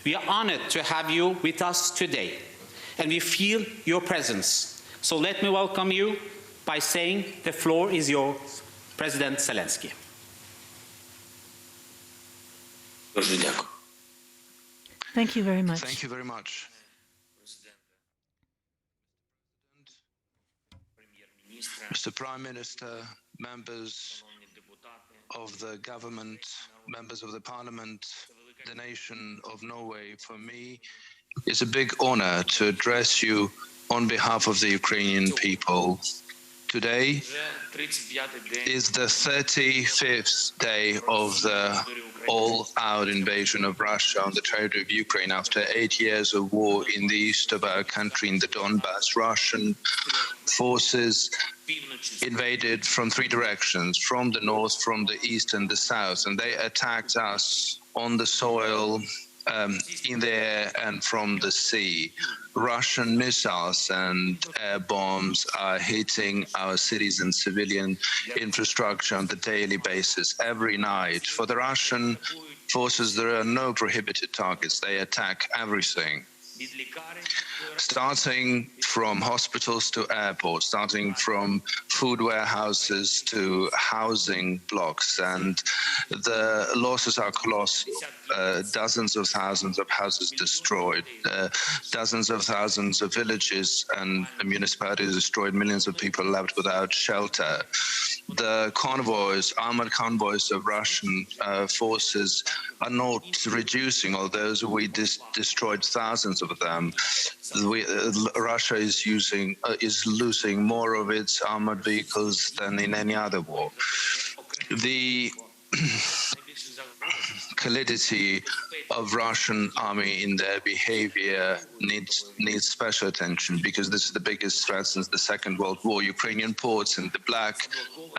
We are honored to have you with us today, and we feel your presence. So let me welcome you by saying the floor is yours, President Zelensky. Thank you very much. Thank you very much. Mr. Prime Minister, members of the government, members of the parliament, the nation of Norway, for me, it's a big honor to address you on behalf of the Ukrainian people. Today is the 35th day of the all-out invasion of Russia on the territory of Ukraine after 8 years of war in the east of our country, in the Donbass. Russian forces invaded from three directions, from the north, from the east and the south, and they attacked us on the soil, in the air and from the sea. Russian missiles and air bombs are hitting our cities and civilian infrastructure on the daily basis, every night. For the Russian forces, there are no prohibited targets. They attack everything, starting from hospitals to airports, starting from food warehouses to housing blocks, and the losses are colossal. Dozens of thousands of houses destroyed, dozens of thousands of villages and municipalities destroyed, millions of people left without shelter. The convoys, armored convoys of Russian forces are not reducing, although we destroyed thousands of them. Russia is losing more of its armored vehicles than in any other war. The solidity of Russian army in their behavior needs special attention, because this is the biggest threat since the Second World War. Ukrainian ports in the Black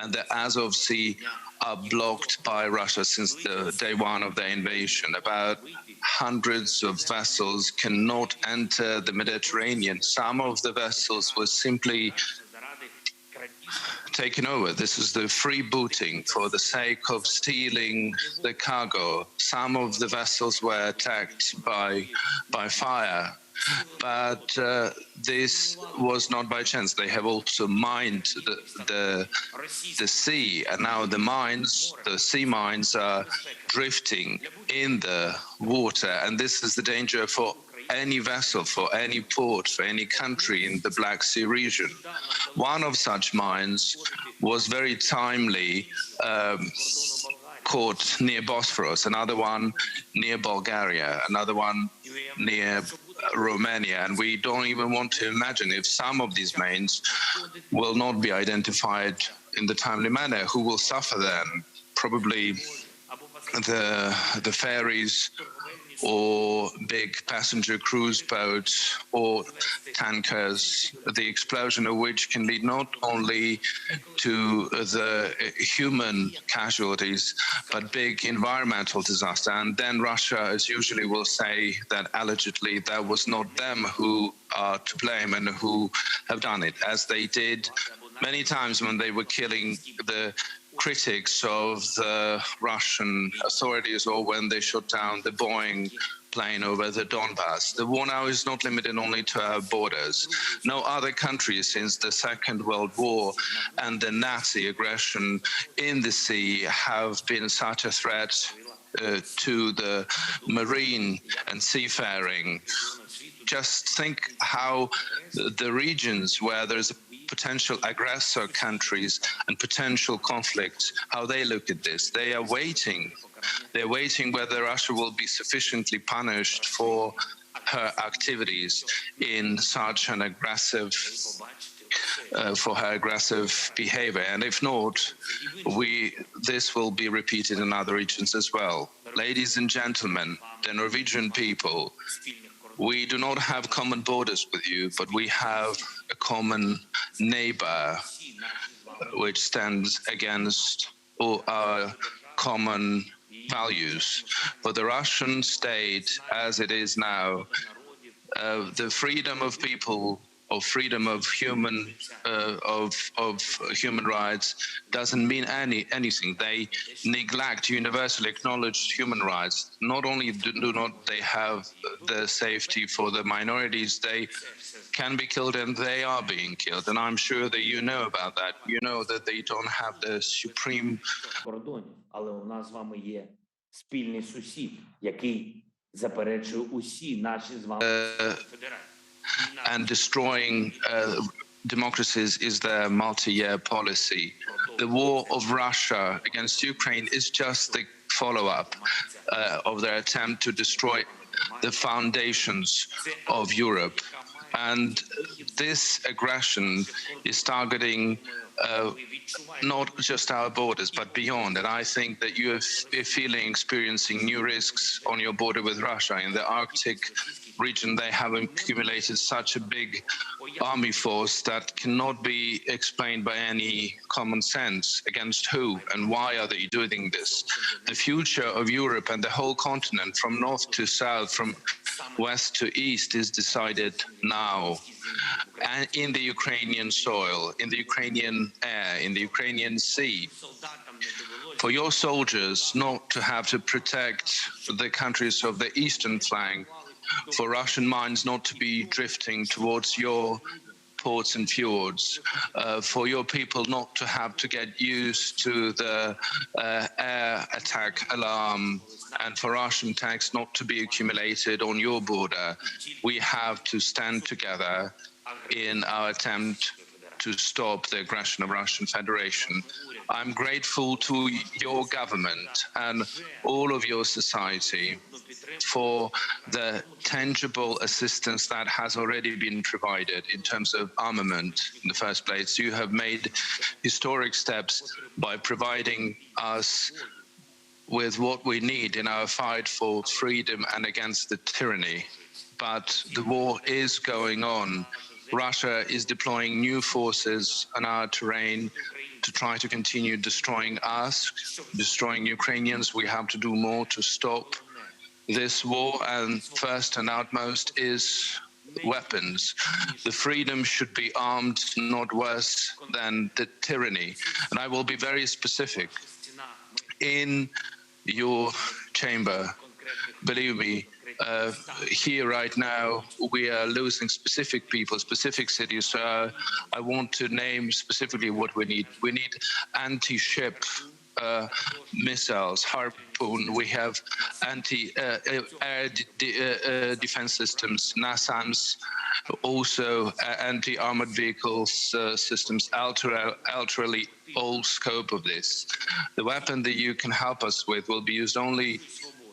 and the Azov Sea are blocked by Russia since the day one of the invasion. About hundreds of vessels cannot enter the Mediterranean. Some of the vessels were simply taken over. This is the freebooting for the sake of stealing the cargo. Some of the vessels were attacked by fire, but this was not by chance. They have also mined the sea, and now the sea mines are drifting in the water, and this is the danger for any vessel, for any port, for any country in the Black Sea region. One of such mines was very timely caught near Bosphorus, another one near Bulgaria, another one near Romania, and we don't even want to imagine if some of these mines will not be identified in the timely manner, who will suffer then? Probably the ferries or big passenger cruise boats or tankers, the explosion of which can lead not only to the human casualties, but big environmental disaster. And then Russia, as usually, will say that allegedly that was not them who are to blame and who have done it, as they did many times when they were killing the critics of the Russian authorities, or when they shot down the Boeing plane over the Donbass. The war now is not limited only to our borders. No other country since the Second World War and the Nazi aggression in the sea have been such a threat to the marine and seafaring. Just think how the regions where there's a potential aggressor countries and potential conflicts, how they look at this. They are waiting. They're waiting whether Russia will be sufficiently punished for her activities in such an aggressive, for her aggressive behavior. And if not, this will be repeated in other regions as well. Ladies and gentlemen, the Norwegian people, we do not have common borders with you, but we have a common neighbor which stands against all our common values. For the Russian state, as it is now, the freedom of people of freedom of human rights doesn't mean anything. They neglect universally acknowledged human rights. Not only do not they have the safety for the minorities, they can be killed and they are being killed. And I'm sure that you know about that. You know that they don't have the supreme кордонів, але у нас з вами є спільний сусід, який заперечує усі наші з вами and destroying democracies is their multi-year policy. The war of Russia against Ukraine is just the follow-up of their attempt to destroy the foundations of Europe. And this aggression is targeting not just our borders, but beyond. And I think that you are experiencing new risks on your border with Russia. In the Arctic region, they have accumulated such a big army force that cannot be explained by any common sense. Against who and why are they doing this? The future of Europe and the whole continent, from north to south, from west to east, is decided now. And in the Ukrainian soil, in the Ukrainian air, in the Ukrainian sea. For your soldiers not to have to protect the countries of the eastern flank, for Russian mines not to be drifting towards your ports and fjords, for your people not to have to get used to the air attack alarm, and for Russian tanks not to be accumulated on your border, we have to stand together in our attempt to stop the aggression of Russian Federation. I'm grateful to your government and all of your society for the tangible assistance that has already been provided in terms of armament. In the first place, you have made historic steps by providing us with what we need in our fight for freedom and against the tyranny. But the war is going on. Russia is deploying new forces on our terrain to try to continue destroying us, destroying Ukrainians. We have to do more to stop this war, and first and outmost is weapons. The freedom should be armed, not worse than the tyranny. And I will be very specific. In your chamber, believe me, here right now, we are losing specific people, specific cities. So I want to name specifically what we need. We need anti-ship missiles, Harpoon. We have anti-air defense systems, NASAMS, also anti-armored vehicles systems, ultra old scope of this. The weapon that you can help us with will be used only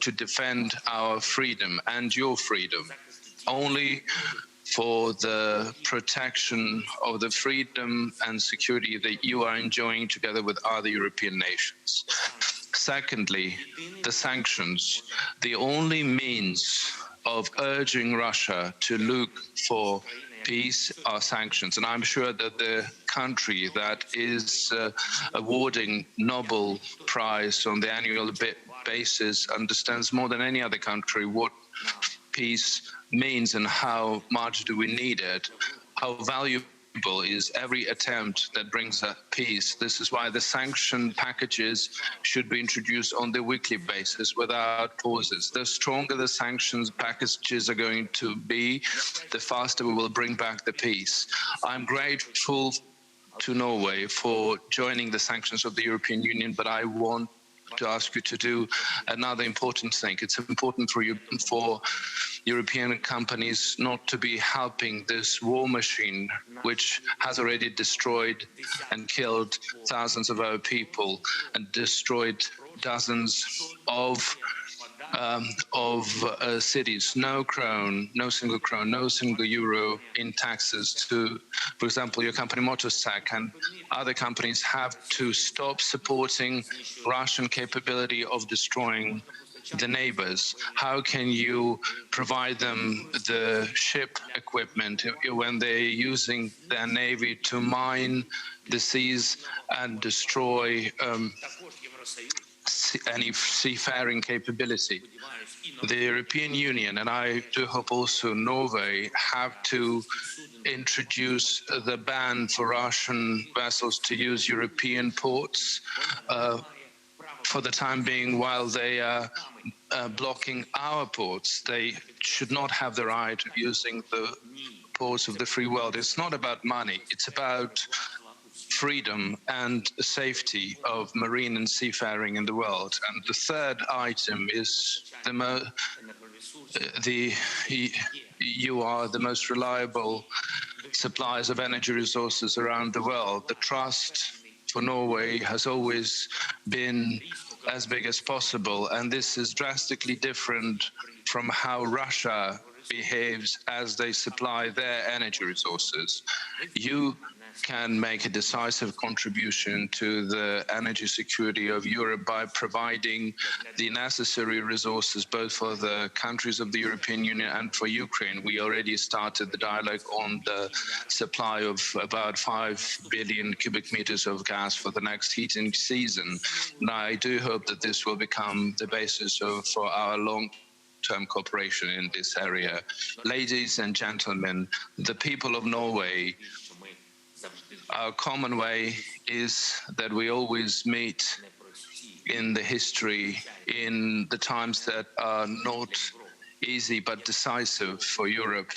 to defend our freedom and your freedom, only for the protection of the freedom and security that you are enjoying together with other European nations. Secondly, the sanctions, the only means of urging Russia to look for peace are sanctions. And I'm sure that the country that is awarding Nobel Prize on the annual basis understands more than any other country what peace means and how much do we need it, how valuable is every attempt that brings peace. This is why the sanction packages should be introduced on the weekly basis without pauses. The stronger the sanctions packages are going to be, the faster we will bring back the peace. I'm grateful to Norway for joining the sanctions of the European Union, but I want to ask you to do another important thing. It's important for European companies not to be helping this war machine, which has already destroyed and killed thousands of our people and destroyed dozens of cities. No single euro in taxes to, for example, your company Motorsack and other companies have to stop supporting Russian capability of destroying the neighbors. How can you provide them the ship equipment when they're using their navy to mine the seas and destroy any seafaring capability. The European Union, and I do hope also Norway, have to introduce the ban for Russian vessels to use European ports for the time being while they are blocking our ports. They should not have the right of using the ports of the free world. It's not about money, it's about freedom and safety of marine and seafaring in the world. And the third item is you are the most reliable suppliers of energy resources around the world. The trust for Norway has always been as big as possible, and this is drastically different from how Russia behaves as they supply their energy resources. You can make a decisive contribution to the energy security of Europe by providing the necessary resources both for the countries of the European Union and for Ukraine. We already started the dialogue on the supply of about 5 billion cubic meters of gas for the next heating season. And I do hope that this will become the basis for our long-term cooperation in this area. Ladies and gentlemen, the people of Norway, our common way is that we always meet in the history, in the times that are not easy but decisive for Europe.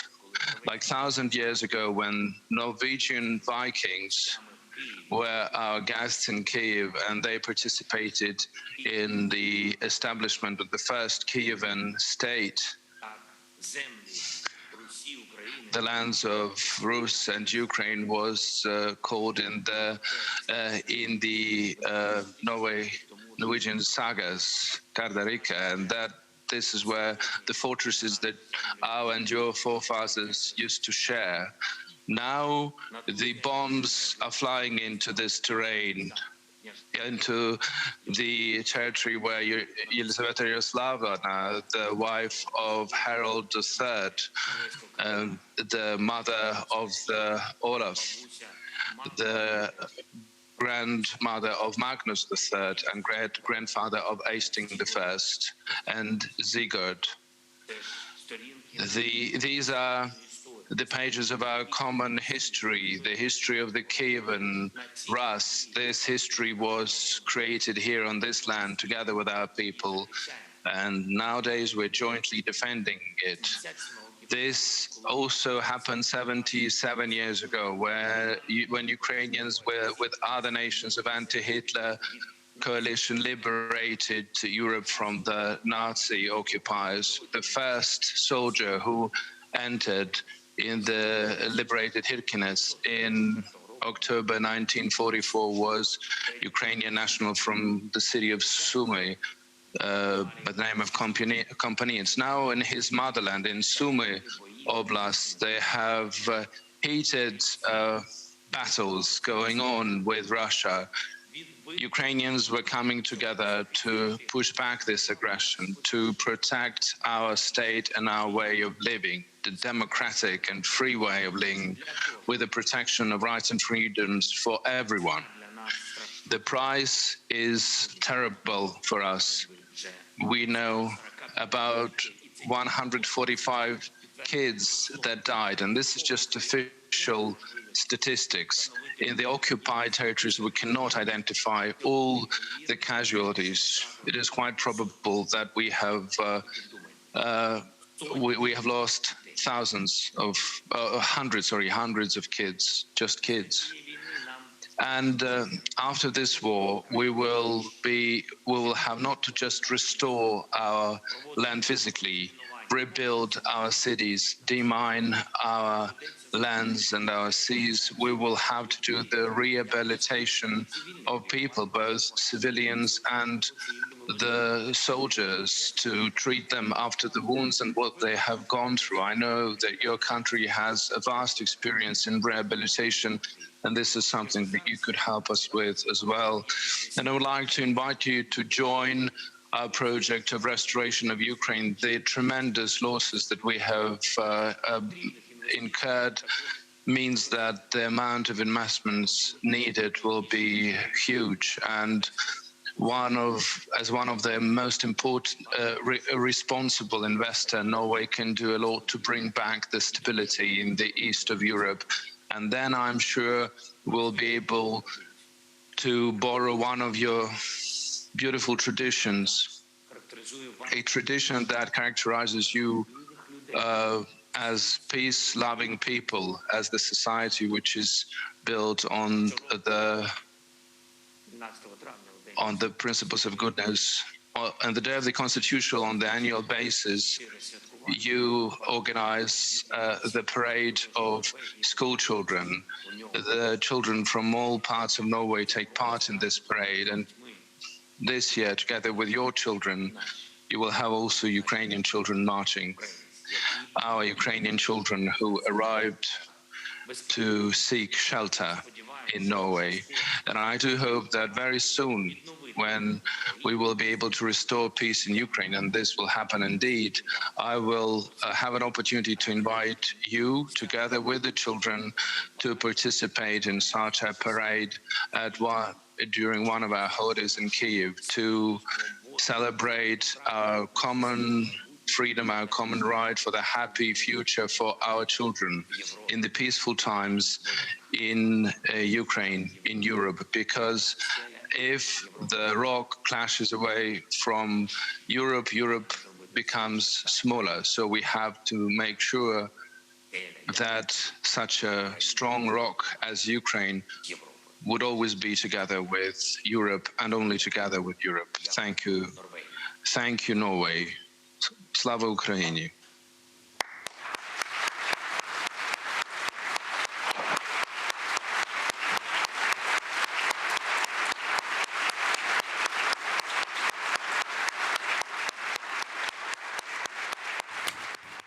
Like 1,000 years ago, when Norwegian Vikings were our guests in Kiev, and they participated in the establishment of the first Kievan state. The lands of Rus and Ukraine was called in the Norwegian sagas, Gardarika, and this is where the fortresses that our and your forefathers used to share. Now the bombs are flying into this terrain, into the territory where Yelizaveta Yaroslavna, the wife of Harold III, the mother of Olaf, the grandmother of Magnus III, and great-grandfather of Eystein I, and Sigurd. These are the pages of our common history, the history of the Kievan Rus. This history was created here on this land together with our people, and nowadays we're jointly defending it. This also happened 77 years ago, when Ukrainians were with other nations of anti-Hitler coalition liberated Europe from the Nazi occupiers. The first soldier who entered in the liberated Hirkenes in October 1944 was Ukrainian national from the city of Sumy, by the name of Kompanets. Now in his motherland, in Sumy Oblast, they have heated battles going on with Russia. Ukrainians were coming together to push back this aggression, to protect our state and our way of living, the democratic and free way of living, with the protection of rights and freedoms for everyone. The price is terrible for us. We know about 145 kids that died, and this is just official statistics. In the occupied territories, we cannot identify all the casualties. It is quite probable that we have lost hundreds of kids, just kids. And after this war, we will have not to just restore our land physically, rebuild our cities, demine our lands and our seas. We will have to do the rehabilitation of people, both civilians and the soldiers, to treat them after the wounds and what they have gone through. I know that your country has a vast experience in rehabilitation, and this is something that you could help us with as well. And I would like to invite you to join our project of restoration of Ukraine. The tremendous losses that we have incurred means that the amount of investments needed will be huge, and as one of the most important responsible investor, Norway can do a lot to bring back the stability in the east of Europe. And then I'm sure we'll be able to borrow one of your beautiful traditions, a tradition that characterizes you as peace-loving people, as the society which is built on the principles of goodness. On the day of the Constitution, on the annual basis, you organize the parade of school children. The children from all parts of Norway take part in this parade, and this year, together with your children, you will have also Ukrainian children marching. Our Ukrainian children who arrived to seek shelter in Norway. And I do hope that very soon, when we will be able to restore peace in Ukraine, and this will happen indeed, I will have an opportunity to invite you, together with the children, to participate in such a parade during one of our holidays in Kyiv, to celebrate our common freedom, our common right for the happy future for our children in the peaceful times in Ukraine, in Europe. Because if the rock clashes away from Europe, Europe becomes smaller. So we have to make sure that such a strong rock as Ukraine would always be together with Europe, and only together with Europe. Thank you. Thank you, Norway. Slava Ukraini.